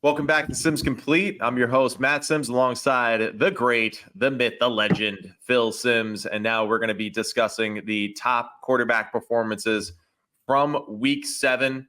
Welcome back to Sims Complete. I'm your host, Matt Sims, alongside the great, the myth, the legend, Phil Sims. And now we're going to be discussing the top quarterback performances from Week 7.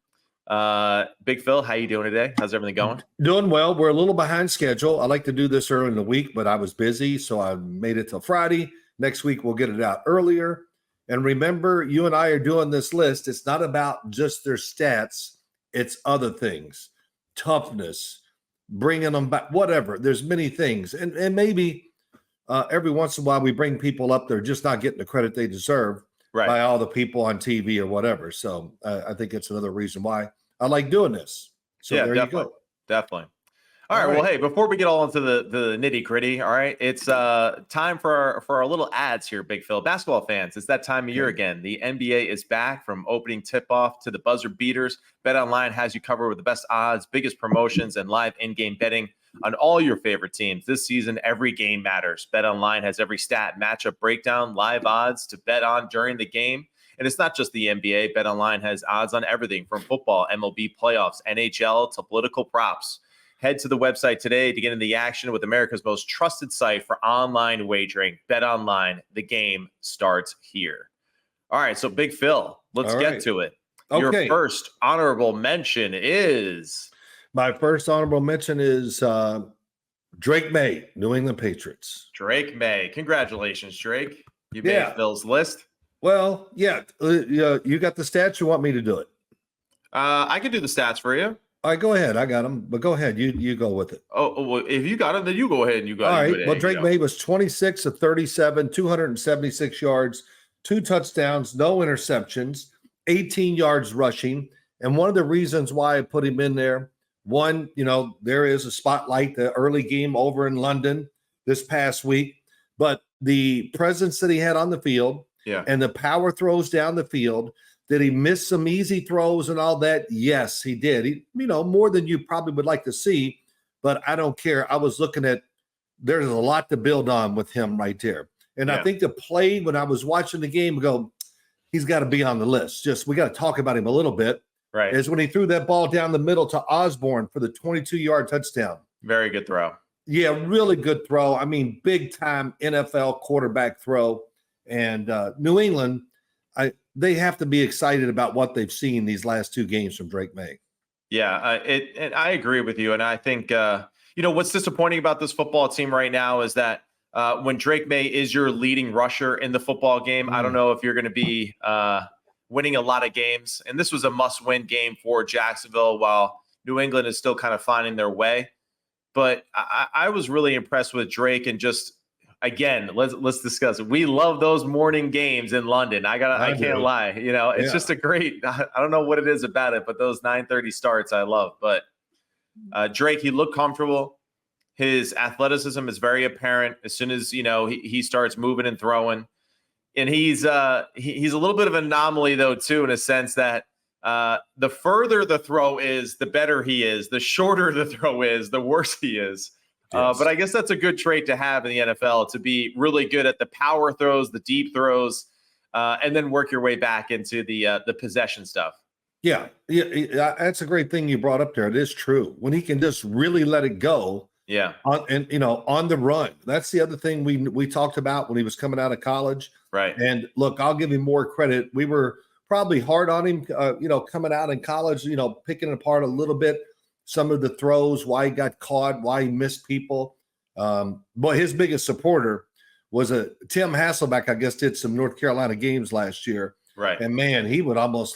Big Phil, how you doing today? How's everything going? Doing well. We're a little behind schedule. I like to do this early in the week, but I was busy, so I made it till Friday. Next week, we'll get it out earlier. And remember, you and I are doing this list. It's not about just their stats. It's other things. Toughness, bringing them back, whatever. There's many things. And maybe every once in a while we bring people up they're just not getting the credit they deserve by all the people on TV or whatever. So I think it's another reason why I like doing this. So yeah, there definitely, you go. Definitely. All right. Well, hey, before we get all into the nitty gritty, all right, it's time for our little ads here, Big Phil. Basketball fans, it's that time of year again. The NBA is back from opening tip-off to the buzzer beaters. BetOnline has you covered with the best odds, biggest promotions, and live in-game betting on all your favorite teams. This season, every game matters. BetOnline has every stat, matchup breakdown, live odds to bet on during the game. And it's not just the NBA. BetOnline has odds on everything from football, MLB playoffs, NHL to political props. Head to the website today to get in the action with America's most trusted site for online wagering. BetOnline, the game starts here. All right, so Big Phil, let's get to it. Okay. Your first honorable mention is? My first honorable mention is Drake May, New England Patriots. Drake May. Congratulations, Drake. You made Phil's list. Well, yeah. You got the stats? You want me to do it? I can do the stats for you. All right, go ahead. I got them, but go ahead. You go with it. Oh, well, if you got them, then you go ahead and you got it. All right. Well, Drake May was 26 of 37, 276 yards, 2 touchdowns, no interceptions, 18 yards rushing. And one of the reasons why I put him in there, one, there is a spotlight, the early game over in London this past week, but the presence that he had on the field and the power throws down the field. Did he miss some easy throws and all that? Yes, he did. He, more than you probably would like to see, but I don't care. I was looking at, there's a lot to build on with him right there. And I think the play when I was watching the game, he's got to be on the list. Just, we got to talk about him a little bit. Right. Is when he threw that ball down the middle to Osborne for the 22-yard touchdown. Very good throw. Yeah, really good throw. I mean, big time NFL quarterback throw. And New England, they have to be excited about what they've seen these last 2 games from Drake May. Yeah, and I agree with you. And I think, what's disappointing about this football team right now is that when Drake May is your leading rusher in the football game, I don't know if you're going to be winning a lot of games. And this was a must-win game for Jacksonville while New England is still kind of finding their way. But I was really impressed with Drake and just, again, let's discuss it. We love those morning games in London. I can't lie. It's just a great, I don't know what it is about it, but those 9:30 starts I love. But Drake, he looked comfortable. His athleticism is very apparent as soon as, he starts moving and throwing. And he's a little bit of an anomaly, though, too, in a sense that the further the throw is, the better he is. The shorter the throw is, the worse he is. But I guess that's a good trait to have in the NFL, to be really good at the power throws, the deep throws, and then work your way back into the possession stuff. Yeah, that's a great thing you brought up there. It is true. When he can just really let it go. Yeah. On the run. That's the other thing we talked about when he was coming out of college. Right. And look, I'll give him more credit. We were probably hard on him, coming out in college, picking it apart a little bit. Some of the throws, why he got caught, why he missed people. But his biggest supporter was Tim Hasselbeck, I guess, did some North Carolina games last year. Right. And, man, he would almost,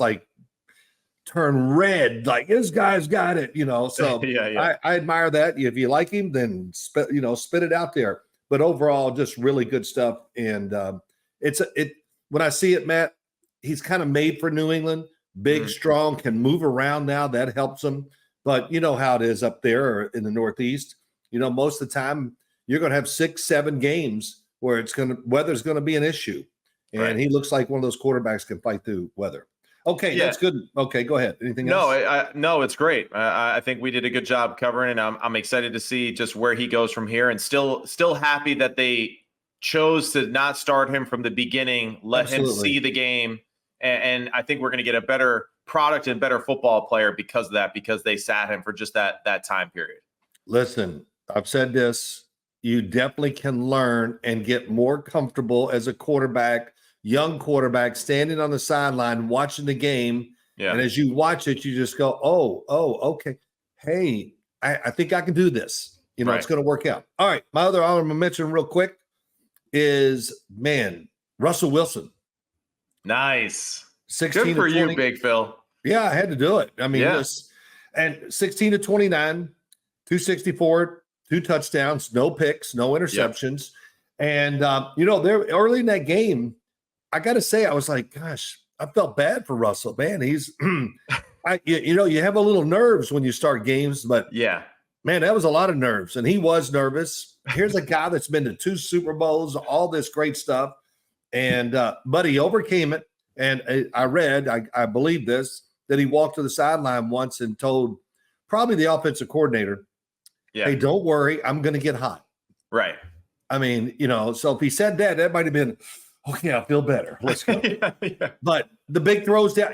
turn red, like, this guy's got it, So I admire that. If you like him, then, spit it out there. But overall, just really good stuff. And when I see it, Matt, he's kind of made for New England. Big, strong, can move around now. That helps him. But you know how it is up there in the Northeast. Most of the time you're going to have 6-7 games where weather's going to be an issue. And he looks like one of those quarterbacks can fight through weather. Okay, that's good. Okay, go ahead. Anything else? No, it's great. I think we did a good job covering it. I'm excited to see just where he goes from here, and still happy that they chose to not start him from the beginning, let him see the game. And I think we're going to get a better product and better football player because of that, because they sat him for just that time period. Listen, I've said this. You definitely can learn and get more comfortable as a quarterback, young quarterback, standing on the sideline, watching the game. Yeah. And as you watch it, you just go, oh, okay. Hey, I think I can do this. You know, Right. It's going to work out. All right. My other honorable mention real quick is, Russell Wilson. Nice. 16 Good for to 20. you, Big Phil. Yeah, I had to do it. I mean, Yeah. and 16 to 29, 264, 2 touchdowns, no picks, no interceptions. Yep. And, there early in that game, I got to say, I was like, gosh, I felt bad for Russell. Man, he's, you have a little nerves when you start games, but yeah, man, that was a lot of nerves. And he was nervous. Here's a guy that's been to 2 Super Bowls, all this great stuff. And, but he overcame it. And I read, I believe this, that he walked to the sideline once and told probably the offensive coordinator, hey, don't worry, I'm going to get hot. Right. I mean, so if he said that, that might have been, okay, I feel better. Let's go. Yeah. But the big throws down,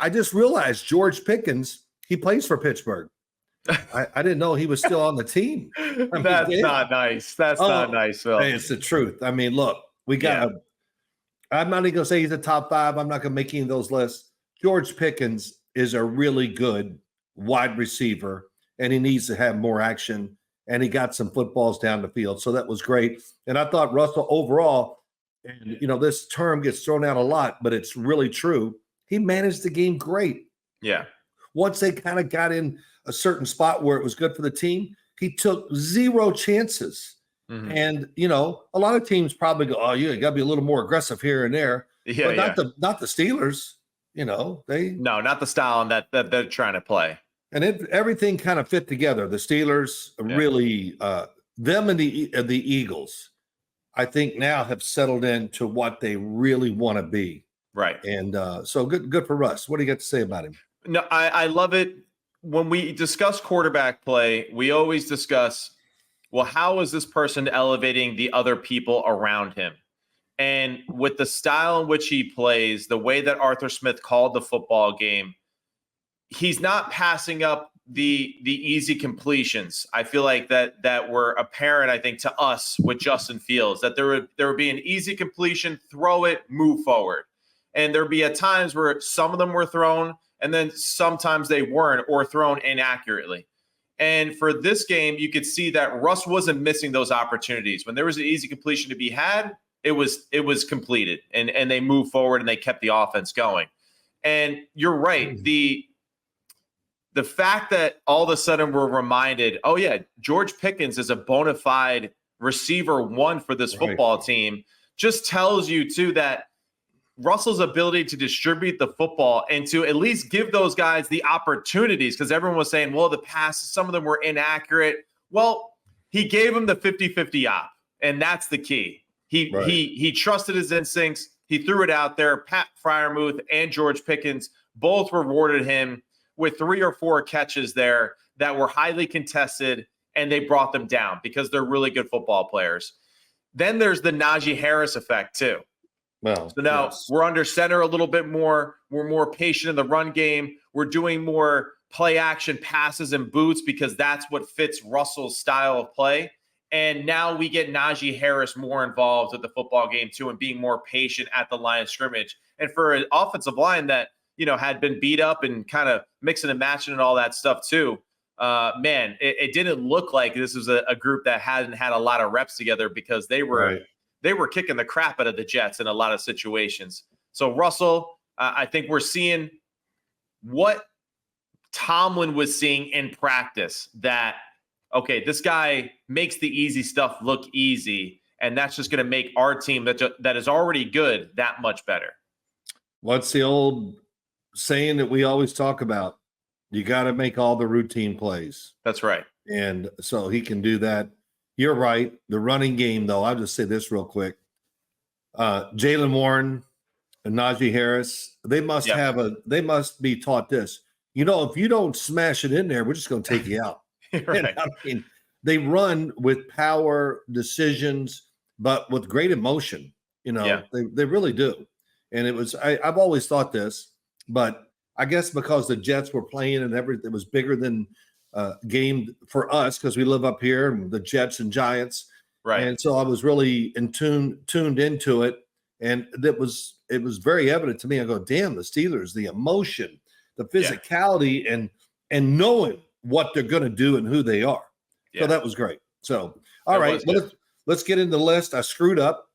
I just realized George Pickens, he plays for Pittsburgh. I didn't know he was still on the team. That's not nice. That's not nice, Phil. Hey, it's the truth. I mean, look, we got I'm not even going to say he's a top 5. I'm not going to make any of those lists. George Pickens is a really good wide receiver, and he needs to have more action, and he got some footballs down the field. So that was great. And I thought Russell overall, and, this term gets thrown out a lot, but it's really true. He managed the game great. Yeah. Once they kind of got in a certain spot where it was good for the team, he took 0 chances. Mm-hmm. And, a lot of teams probably go, oh, you got to be a little more aggressive here and there. Yeah, but not the Steelers. No, not the style that they're trying to play. And everything kind of fit together. The Steelers really, them and the Eagles, I think now have settled into what they really want to be. Right. And so good for Russ. What do you got to say about him? No, I love it. When we discuss quarterback play, we always discuss, well, how is this person elevating the other people around him? And with the style in which he plays, the way that Arthur Smith called the football game, he's not passing up the easy completions. I feel like that were apparent, I think, to us with Justin Fields, that there would be an easy completion, throw it, move forward. And there'd be at times where some of them were thrown, and then sometimes they weren't, or thrown inaccurately. And for this game, you could see that Russ wasn't missing those opportunities. When there was an easy completion to be had, it was completed, and they moved forward and they kept the offense going. And you're right. The fact that all of a sudden we're reminded, oh yeah, George Pickens is a bona fide receiver 1 for this football team, just tells you too that Russell's ability to distribute the football and to at least give those guys the opportunities, because everyone was saying, well, the passes, some of them were inaccurate. Well, he gave them the 50-50 op, and that's the key. He trusted his instincts. He threw it out there. Pat Freiermuth and George Pickens both rewarded him with 3 or 4 catches there that were highly contested, and they brought them down because they're really good football players. Then there's the Najee Harris effect too. Well, so now we're under center a little bit more. We're more patient in the run game. We're doing more play action passes and boots because that's what fits Russell's style of play. And now we get Najee Harris more involved with the football game too, and being more patient at the line of scrimmage. And for an offensive line that, had been beat up and kind of mixing and matching and all that stuff too, it didn't look like this was a group that hadn't had a lot of reps together, because they were kicking the crap out of the Jets in a lot of situations. So Russell, I think we're seeing what Tomlin was seeing in practice, that, okay, this guy makes the easy stuff look easy, and that's just going to make our team that is already good that much better. What's the old saying that we always talk about? You got to make all the routine plays. That's right. And so he can do that. You're right. The running game, though, I'll just say this real quick. Jaylen Warren and Najee Harris, they must be taught this. If you don't smash it in there, we're just going to take you out. Right. I mean, they run with power, decisions, but with great emotion. They really do. And I've always thought this, but I guess because the Jets were playing and everything was bigger than game for us because we live up here and the Jets and Giants. Right. And so I was really tuned into it. And it was very evident to me. I go, damn, the Steelers, the emotion, the physicality, and knowing what they're going to do and who they are. So that was great. So, all right, let's get into the list. I screwed up.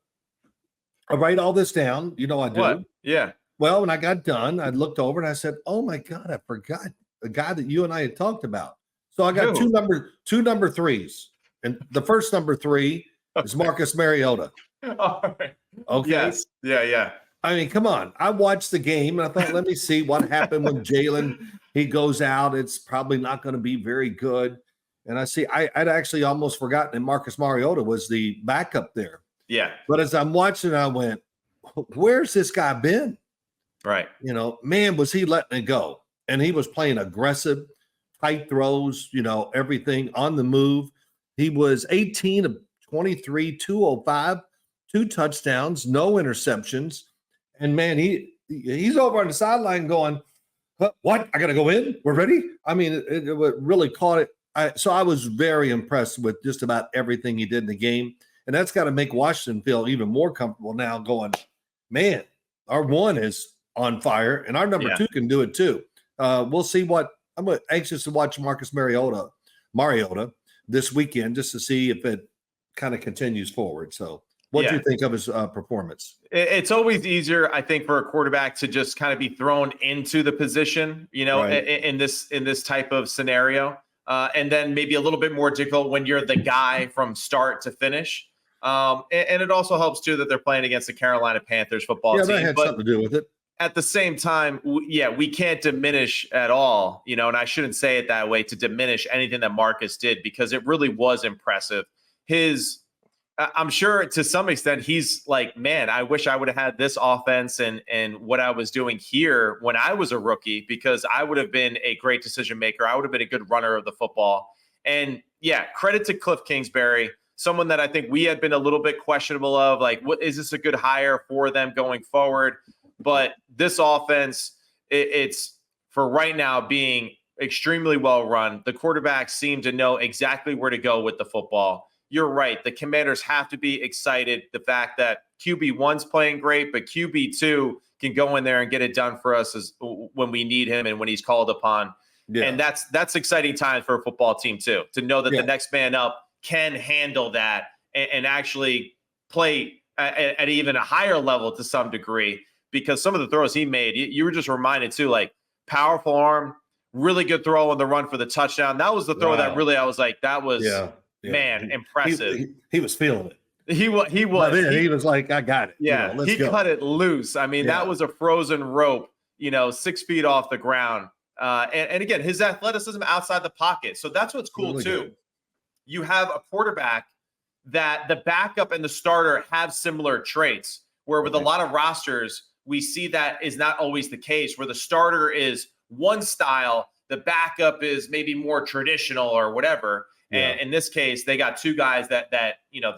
I write all this down. You know I do. What? Yeah. Well, when I got done, I looked over and I said, oh, my God, I forgot the guy that you and I had talked about. So I got two number threes. And the first number three is Marcus Mariota. All right. Okay. Yes. Yeah. I mean, come on. I watched the game and I thought, let me see what happened when Jalen, he goes out. It's probably not going to be very good. And I see, I'd actually almost forgotten that Marcus Mariota was the backup there. Yeah. But as I'm watching, I went, where's this guy been? Right. Man, was he letting it go. And he was playing aggressive, tight throws, everything on the move. He was 18 of 23, 205, 2 touchdowns, no interceptions. And, man, he's over on the sideline going, what? I got to go in? We're ready? I mean, it really caught it. So I was very impressed with just about everything he did in the game. And that's got to make Washington feel even more comfortable now going, man, our one is on fire, and our number two can do it too. We'll see I'm anxious to watch Marcus Mariota this weekend just to see if it kind of continues forward. So what do you think of his performance? It's always easier, I think, for a quarterback to just kind of be thrown into the position, in this type of scenario. And then maybe a little bit more difficult when you're the guy from start to finish. And it also helps too that they're playing against the Carolina Panthers football team. Yeah, that had something to do with it. At the same time, we can't diminish at all, and I shouldn't say it that way to diminish anything that Marcus did because it really was impressive. I'm sure to some extent he's like, man, I wish I would have had this offense and what I was doing here when I was a rookie because I would have been a great decision maker. I would have been a good runner of the football. And credit to Cliff Kingsbury, someone that I think we had been a little bit questionable of, like, what is this a good hire for them going forward? But this offense, it's for right now being extremely well run. The quarterbacks seem to know exactly where to go with the football. You're right. The Commanders have to be excited. The fact that QB1's playing great, but QB2 can go in there and get it done for us when we need him and when he's called upon. Yeah. And that's exciting times for a football team too, to know that the next man up can handle that and actually play at even a higher level to some degree. Because some of the throws he made, you were just reminded too, like powerful arm, really good throw on the run for the touchdown. That was the throw that really I was like, that was man, impressive. He was feeling it. He was. He was like, I got it. Yeah, let's go. Cut it loose. I mean, that was a frozen rope. 6 feet off the ground. And again, his athleticism outside the pocket. So that's what's cool really too. Good. You have a quarterback that the backup and the starter have similar traits. Where with a lot of rosters, we see that is not always the case, where the starter is one style, the backup is maybe more traditional or whatever. Yeah. And in this case, they got two guys that they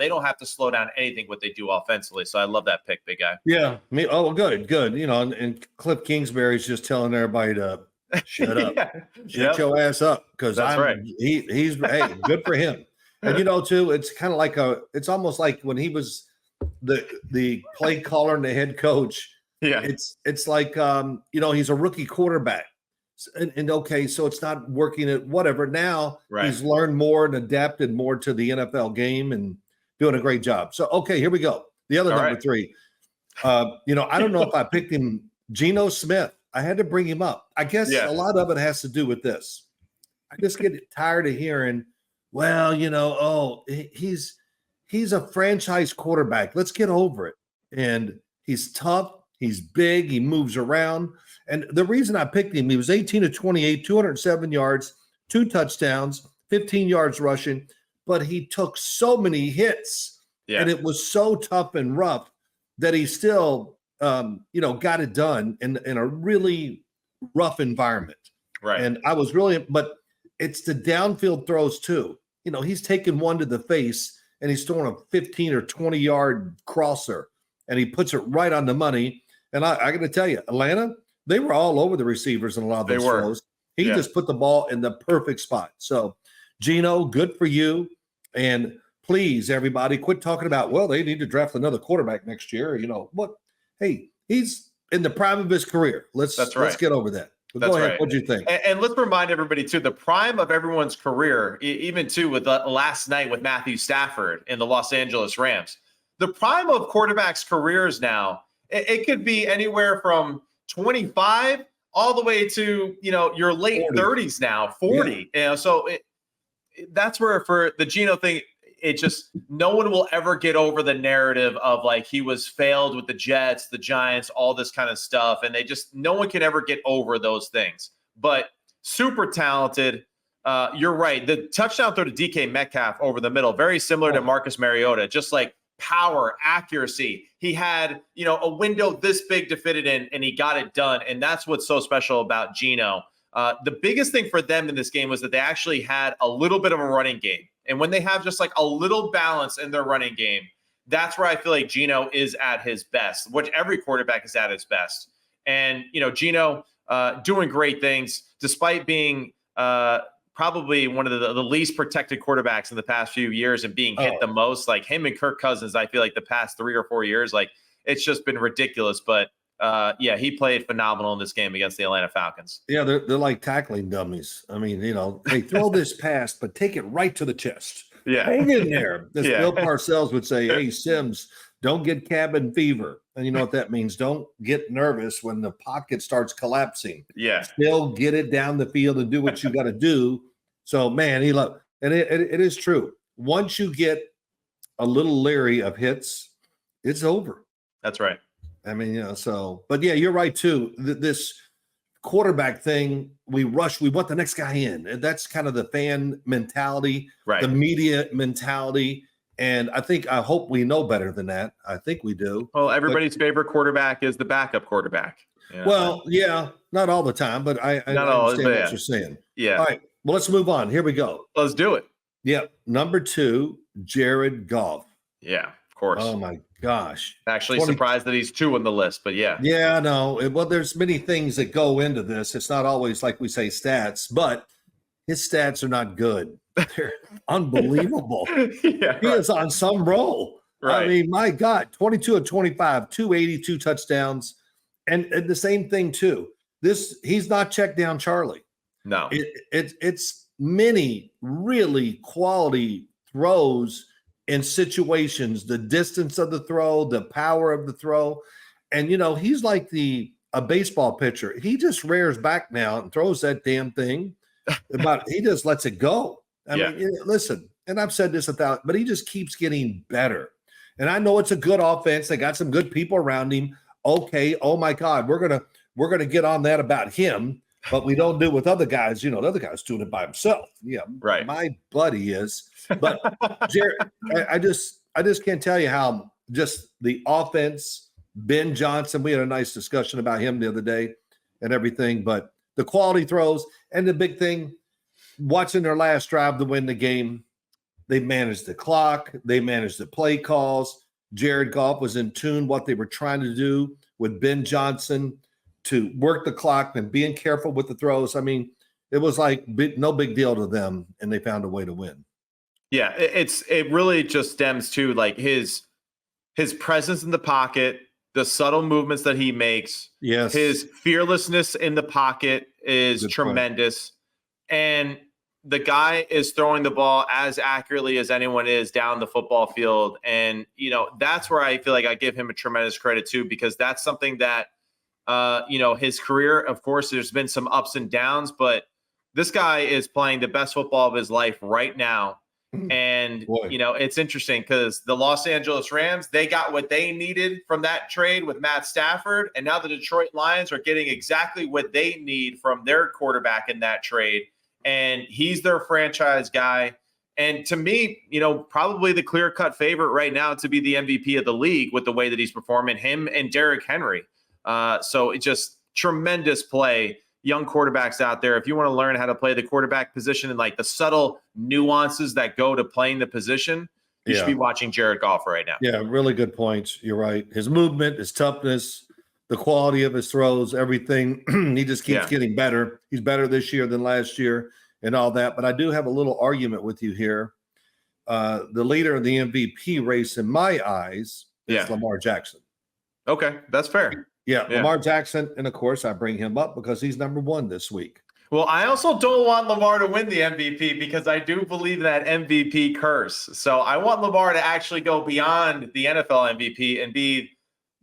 don't have to slow down anything what they do offensively. So I love that pick, big guy. Yeah. Good. And Cliff Kingsbury's just telling everybody to shut up. Shut your ass up. Because he's good for him. And too, it's kind of like it's almost like when he was the play caller and the head coach. Yeah, it's like he's a rookie quarterback, and okay, so it's not working at whatever. Now he's learned more and adapted more to the NFL game and doing a great job. So okay, here we go. The other number three. I don't know if I picked him, Gino Smith. I had to bring him up. I guess a lot of it has to do with this. I just get tired of hearing, well, he's a franchise quarterback. Let's get over it. And he's tough. He's big. He moves around. And the reason I picked him, he was 18 of 28, 207 yards, 2 touchdowns, 15 yards rushing. But he took so many hits. Yeah. And it was so tough and rough that he still, got it done in a really rough environment. Right. And but it's the downfield throws too. He's taken one to the face and he's throwing a 15 or 20-yard crosser, and he puts it right on the money. And I got to tell you, Atlanta, they were all over the receivers in a lot of those throws. He just put the ball in the perfect spot. So, Gino, good for you. And please, everybody, quit talking about, well, they need to draft another quarterback next year. You know what? Hey, he's in the prime of his career. Let's get over that. But go ahead. What do you think? And let's remind everybody, too, the prime of everyone's career, even, too, with last night with Matthew Stafford in the Los Angeles Rams. The prime of quarterbacks' careers now, it could be anywhere from 25 all the way to, your late 30s now, 40. Yeah. So that's where for the Gino thing, it just no one will ever get over the narrative of like he was failed with the Jets, the Giants, all this kind of stuff. And no one can ever get over those things. But super talented. You're right. The touchdown throw to DK Metcalf over the middle, very similar to Marcus Mariota, just like power, accuracy. He had, a window this big to fit it in, and he got it done. And that's what's so special about Gino. The biggest thing for them in this game was that they actually had a little bit of a running game. And when they have just like a little balance in their running game, that's where I feel like Gino is at his best, which every quarterback is at his best. And, Gino doing great things despite being probably one of the least protected quarterbacks in the past few years and being hit the most. Like him and Kirk Cousins, I feel like the past 3 or 4 years, like it's just been ridiculous. But he played phenomenal in this game against the Atlanta Falcons. Yeah, they're like tackling dummies. I mean, they throw this pass, but take it right to the chest. Yeah. Hang in there. As Bill Parcells would say, hey, Sims, don't get cabin fever. And you know what that means? Don't get nervous when the pocket starts collapsing. Yeah. Still get it down the field and do what you got to do. So, man, and it is true. Once you get a little leery of hits, it's over. That's right. I mean, but yeah, you're right too. This quarterback thing, we rush, we want the next guy in. And that's kind of the fan mentality, right? The media mentality. And I hope we know better than that. I think we do. Well, everybody's favorite quarterback is the backup quarterback. Well, yeah, not all the time, but I understand what you're saying. Yeah. All right. Well, let's move on. Here we go. Let's do it. Yep. Number 2, Jared Goff. Yeah, of course. Oh my gosh. Actually surprised that he's 2 on the list, but yeah. Yeah, no. Well, there's many things that go into this. It's not always like we say stats, but his stats are not good. They're unbelievable. He is on some roll. Right. I mean, my God, 22 of 25, 282 touchdowns. And the same thing too. He's not checked down Charlie. No. It's many really quality throws in situations, the distance of the throw, the power of the throw. And, he's like a baseball pitcher. He just rears back now and throws that damn thing. He just lets it go. I mean, listen, and I've said this but he just keeps getting better. And I know it's a good offense. They got some good people around him. Okay. Oh my God. We're going to get on that about him, but we don't do it with other guys. The other guy's doing it by himself. Yeah. Right. My buddy is, but Jared, I just can't tell you how just the offense, Ben Johnson, we had a nice discussion about him the other day and everything, but the quality throws and the big thing, watching their last drive to win the game, they managed the clock, they managed the play calls. Jared Goff was in tune what they were trying to do with Ben Johnson to work the clock and being careful with the throws. I mean, it was like no big deal to them, and they found a way to win. Yeah, it really just stems to like his presence in the pocket, the subtle movements that he makes. Yes, his fearlessness in the pocket is good tremendous, and the guy is throwing the ball as accurately as anyone is down the football field. And, that's where I feel like I give him a tremendous credit too, because that's something that, his career, of course, there's been some ups and downs, but this guy is playing the best football of his life right now. And, it's interesting because the Los Angeles Rams, they got what they needed from that trade with Matt Stafford. And now the Detroit Lions are getting exactly what they need from their quarterback in that trade. And he's their franchise guy. And to me, probably the clear-cut favorite right now to be the MVP of the league with the way that he's performing, him and Derrick Henry. So it's just tremendous play. Young quarterbacks out there, if you want to learn how to play the quarterback position and like the subtle nuances that go to playing the position, you should be watching Jared Goff right now. Yeah, really good points. You're right. His movement, his toughness, the quality of his throws, everything. He just keeps getting better. He's better this year than last year and all that. But I do have a little argument with you here. The leader of the MVP race in my eyes is Lamar Jackson. Okay, that's fair. Yeah, Lamar Jackson. And, of course, I bring him up because he's number one this week. Well, I also don't want Lamar to win the MVP because I do believe that MVP curse. So I want Lamar to actually go beyond the NFL MVP and be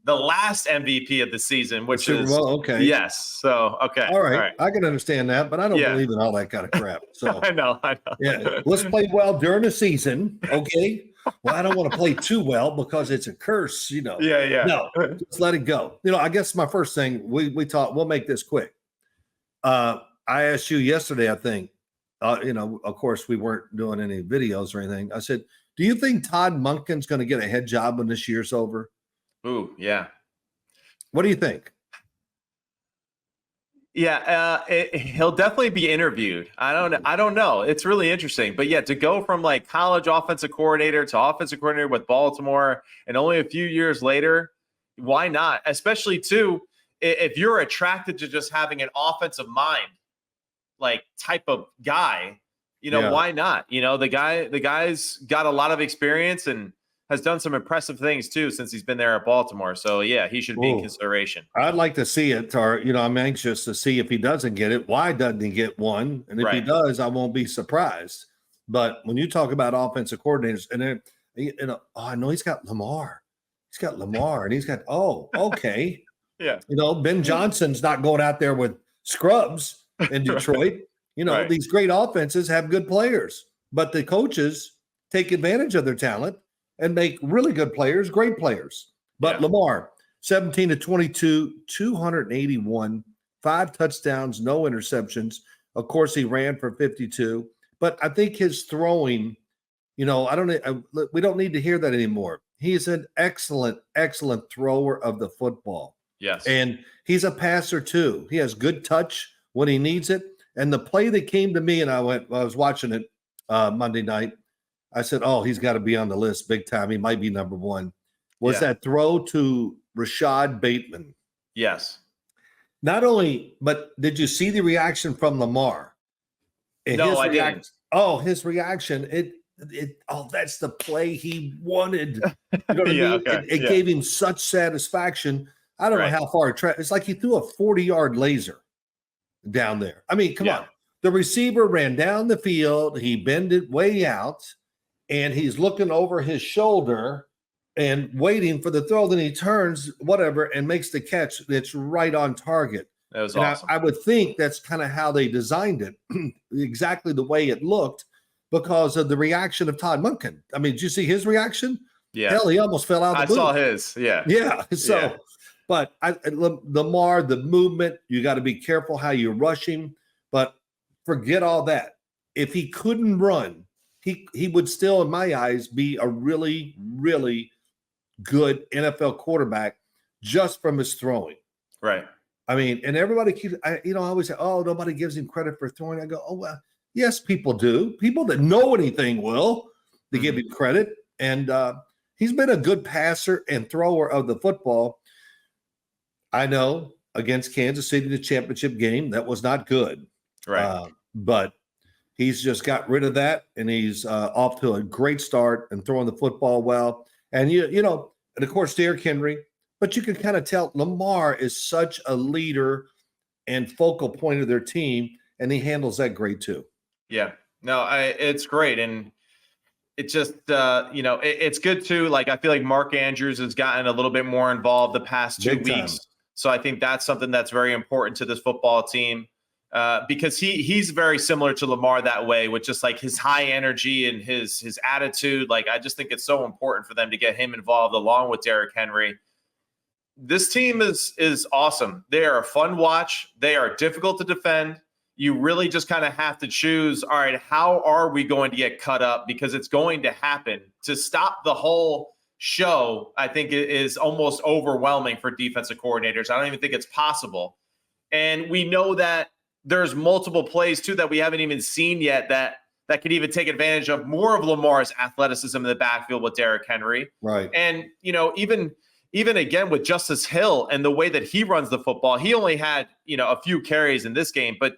the last MVP of the season, which is okay. Yes. So okay. All right. I can understand that, but I don't believe in all that kind of crap. So I know. Yeah. Let's play well during the season. Okay. Well, I don't want to play too well because it's a curse, Yeah. No, just let it go. I guess my first thing we talked, we'll make this quick. I asked you yesterday, I think, of course, we weren't doing any videos or anything. I said, do you think Todd Monken's going to get a head job when this year's over? Ooh, yeah. What do you think? Yeah, he'll definitely be interviewed. I don't know. It's really interesting. But yeah, to go from like college offensive coordinator to offensive coordinator with Baltimore and only a few years later, why not? Especially too, if you're attracted to just having an offensive mind, like type of guy, why not? The guy's got a lot of experience and has done some impressive things too since he's been there at Baltimore. So yeah, he should be in consideration. I'd like to see it, or I'm anxious to see if he doesn't get it. Why doesn't he get one? And if he does, I won't be surprised. But when you talk about offensive coordinators, and then I know he's got Lamar. He's got Lamar, and he's got okay. Yeah. Ben Johnson's not going out there with scrubs in Detroit. These great offenses have good players, but the coaches take advantage of their talent and make really good players, great players. But Lamar, 17 to 22, 281, 5 touchdowns, no interceptions. Of course, he ran for 52. But I think his throwing, we don't need to hear that anymore. He's an excellent, excellent thrower of the football. Yes. And he's a passer too. He has good touch when he needs it. And the play that came to me, and I was watching it Monday night. I said, he's got to be on the list big time. He might be number one. Was that throw to Rashad Bateman? Yes. Not only, but did you see the reaction from Lamar? And no, I didn't. His reaction, that's the play he wanted. You know what I mean? Okay. It gave him such satisfaction. I don't know how far it traveled. It's like he threw a 40-yard laser down there. I mean, come on. The receiver ran down the field. He bended way out, and he's looking over his shoulder and waiting for the throw. Then he turns, and makes the catch. It's right on target. That was awesome. I would think that's kind of how they designed it, exactly the way it looked, because of the reaction of Todd Monken. I mean, did you see his reaction? Yeah. Hell, he almost fell out of the booth. I saw his. Yeah. Yeah. So, but Lamar, the movement, you got to be careful how you rush him. But forget all that. If he couldn't run, he would still, in my eyes, be a really, really good NFL quarterback just from his throwing. Right. I mean, and everybody keeps, I always say, nobody gives him credit for throwing. I go, well, yes, people do. People that know anything will. They give him credit. And he's been a good passer and thrower of the football. I know against Kansas City, the championship game, that was not good. Right. But he's just got rid of that, and he's off to a great start and throwing the football well. And, and of course, Derrick Henry. But you can kind of tell Lamar is such a leader and focal point of their team, and he handles that great too. Yeah. No, it's great. And it just, it's good too. Like, I feel like Mark Andrews has gotten a little bit more involved the past 2 weeks. So I think that's something that's very important to this football team because he's very similar to Lamar that way, with just like his high energy and his attitude. Like, I just think it's so important for them to get him involved along with Derrick Henry. This team is awesome. They are a fun watch. They are difficult to defend. You really just kind of have to choose, all right, how are we going to get cut up? Because it's going to happen. To stop the whole show, I think it is almost overwhelming for defensive coordinators. I don't even think it's possible. And we know that there's multiple plays, too, that we haven't even seen yet that could even take advantage of more of Lamar's athleticism in the backfield with Derrick Henry. Right. And, even even again with Justice Hill and the way that he runs the football, he only had, a few carries in this game, but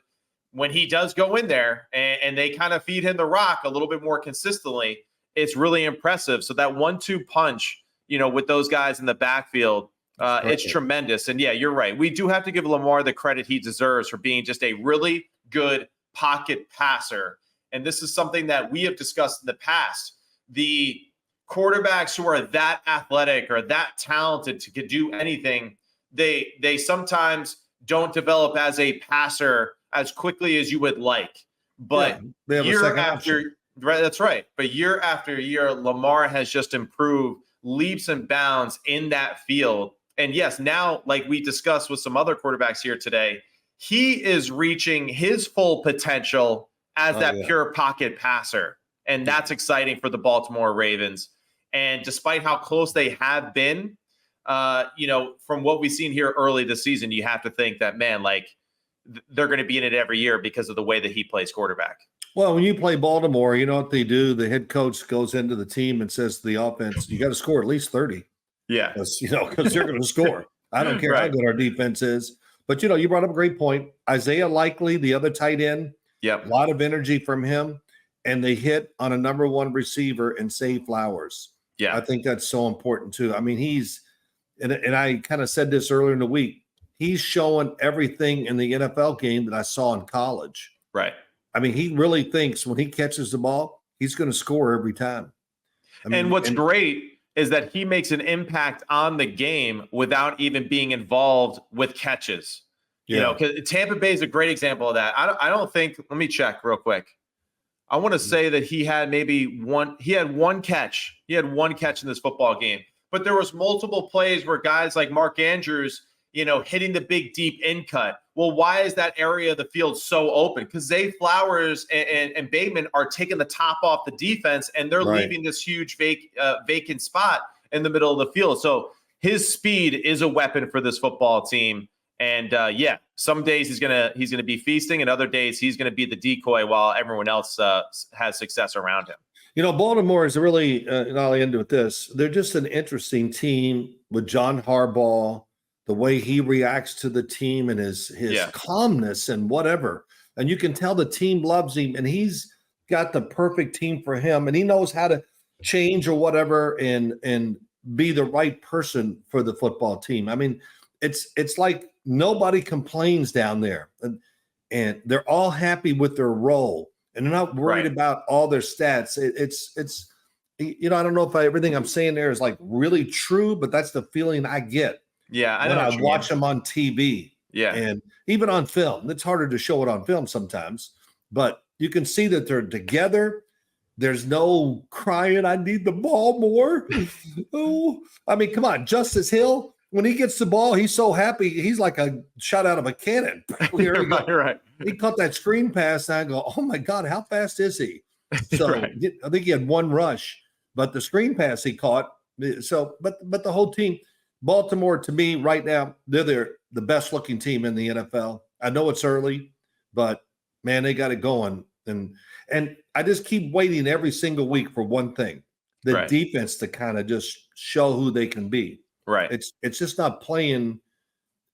when he does go in there and they kind of feed him the rock a little bit more consistently, it's really impressive. So that 1-2 punch, with those guys in the backfield, it's tremendous. And yeah, you're right. We do have to give Lamar the credit he deserves for being just a really good pocket passer. And this is something that we have discussed in the past. The quarterbacks who are that athletic or that talented to do anything, they sometimes don't develop as a passer as quickly as you would like. But year after, right, that's right. But year after year, Lamar has just improved leaps and bounds in that field. And yes, now, like we discussed with some other quarterbacks here today, he is reaching his full potential as pure pocket passer. And that's exciting for the Baltimore Ravens. And despite how close they have been, from what we've seen here early this season, you have to think that, man, they're going to be in it every year because of the way that he plays quarterback. Well, when you play Baltimore, you know what they do? The head coach goes into the team and says to the offense, you got to score at least 30. Yeah. Because they're going to score. I don't care how good our defense is. But, you brought up a great point. Isaiah Likely, the other tight end, a lot of energy from him. And they hit on a number one receiver and Zay Flowers. Yeah. I think that's so important, too. I mean, and I kind of said this earlier in the week, he's showing everything in the NFL game that I saw in college. Right. I mean, he really thinks when he catches the ball, he's going to score every time. And what's great is that he makes an impact on the game without even being involved with catches. Because Tampa Bay is a great example of that. I don't think, let me check real quick. I want to say that he had one catch. He had one catch in this football game. But there was multiple plays where guys like Mark Andrews, hitting the big deep in cut. Well, why is that area of the field so open? Because Zay Flowers and Bateman are taking the top off the defense, and they're leaving this huge vacant spot in the middle of the field. So his speed is a weapon for this football team. And some days he's gonna be feasting, and other days he's gonna be the decoy while everyone else has success around him. Baltimore is really, and I'll end with this. They're just an interesting team with John Harbaugh. The way he reacts to the team and his calmness and whatever. And you can tell the team loves him, and he's got the perfect team for him, and he knows how to change or whatever and be the right person for the football team. I mean, it's like nobody complains down there, and they're all happy with their role, and they're not worried about all their stats. It's I don't know if everything I'm saying there is like really true, but that's the feeling I get. Yeah, I know. I watch them on TV. Yeah. And even on film. It's harder to show it on film sometimes, but you can see that they're together. There's no crying, I need the ball more. Oh, I mean, come on. Justice Hill, when he gets the ball, he's so happy. He's like a shot out of a cannon. Right. He caught that screen pass, and I go, oh my God, how fast is he? So I think he had one rush, but the screen pass he caught. So, but the whole team, Baltimore, to me, right now, they're the best looking team in the NFL. I know it's early, but man, they got it going. And I just keep waiting every single week for one thing, the defense to kind of just show who they can be. Right. It's just not playing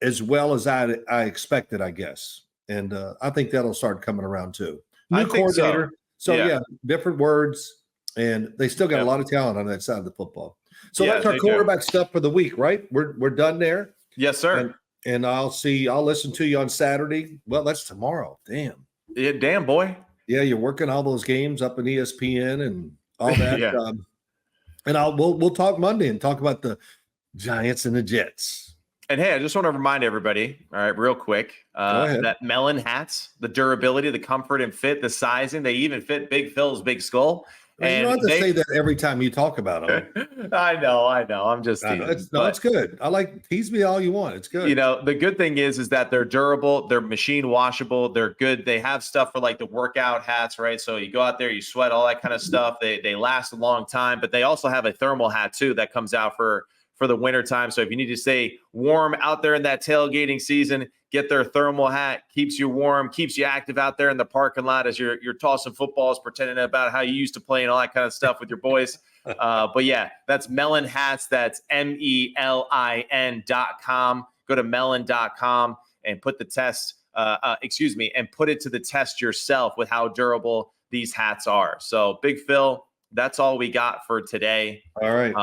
as well as I expected, I guess. And I think that'll start coming around too. New coordinator. So different words, and they still got a lot of talent on that side of the football. So that's our quarterback stuff for the week, right? We're done there. Yes, sir. And I'll listen to you on Saturday. Well, that's tomorrow. Damn. Yeah, damn, boy. Yeah, you're working all those games up in ESPN and all that. And we'll talk Monday and talk about the Giants and the Jets. And hey, I just want to remind everybody, all right, real quick, that melon hats, the durability, the comfort and fit, the sizing, they even fit Big Phil's big skull. And you don't have to say that every time you talk about them. I know. I'm just teasing. It's good. Tease me all you want. It's good. The good thing is that they're durable, they're machine washable, they're good. They have stuff for like the workout hats, right? So you go out there, you sweat, all that kind of stuff. They last a long time, but they also have a thermal hat too that comes out for for the winter time. So if you need to stay warm out there in that tailgating season, get their thermal hat, keeps you warm, keeps you active out there in the parking lot as you're tossing footballs, pretending about how you used to play and all that kind of stuff with your boys. But yeah, that's Melon Hats. That's MELIN.com. Go to melon.com and put the test, and put it to the test yourself with how durable these hats are. So Big Phil, that's all we got for today. All right.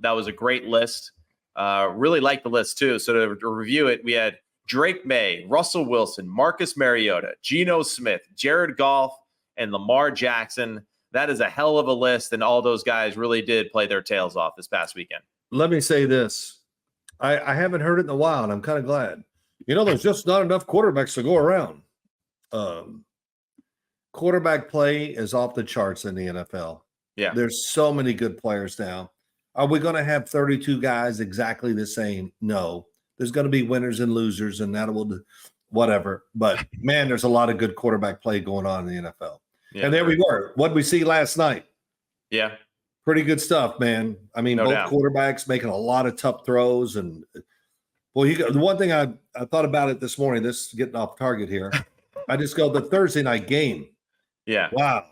That was a great list. Really liked the list too. So to review it, we had Drake May, Russell Wilson, Marcus Mariota, Gino Smith, Jared Goff, and Lamar Jackson. That is a hell of a list, and all those guys really did play their tails off this past weekend. Let me say this. I haven't heard it in a while, and I'm kind of glad. There's just not enough quarterbacks to go around. Quarterback play is off the charts in the NFL. Yeah. There's so many good players now. Are we going to have 32 guys exactly the same? No. There's going to be winners and losers, and that will do whatever. But, man, there's a lot of good quarterback play going on in the NFL. Yeah, and there we were. What did we see last night? Yeah. Pretty good stuff, man. I mean, both quarterbacks making a lot of tough throws. And, well, the one thing I thought about it this morning, this is getting off target here. I just go, the Thursday night game. Yeah. Wow.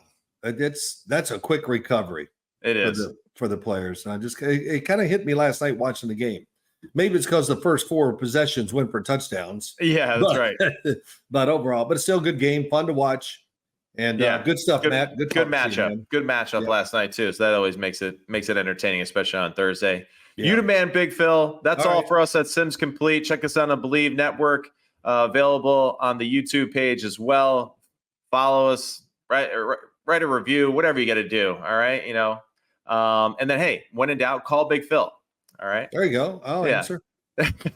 That's a quick recovery. It is. For the players. And it kind of hit me last night watching the game. Maybe it's because the first 4 possessions went for touchdowns. Yeah, that's right. But overall, but it's still a good game, fun to watch. And good stuff, Matt. Good matchup. Good matchup last night too. So that always makes it entertaining, especially on Thursday. Yeah. You the man, Big Phil. That's all for us at Sims Complete. Check us out on Believe Network, available on the YouTube page as well. Follow us, write a review, whatever you got to do. All right, and then hey, when in doubt, call Big Phil. All right. There you go. I'll answer.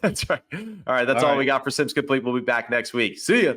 That's right. All right. That's all we got for Sims Complete. We'll be back next week. See ya.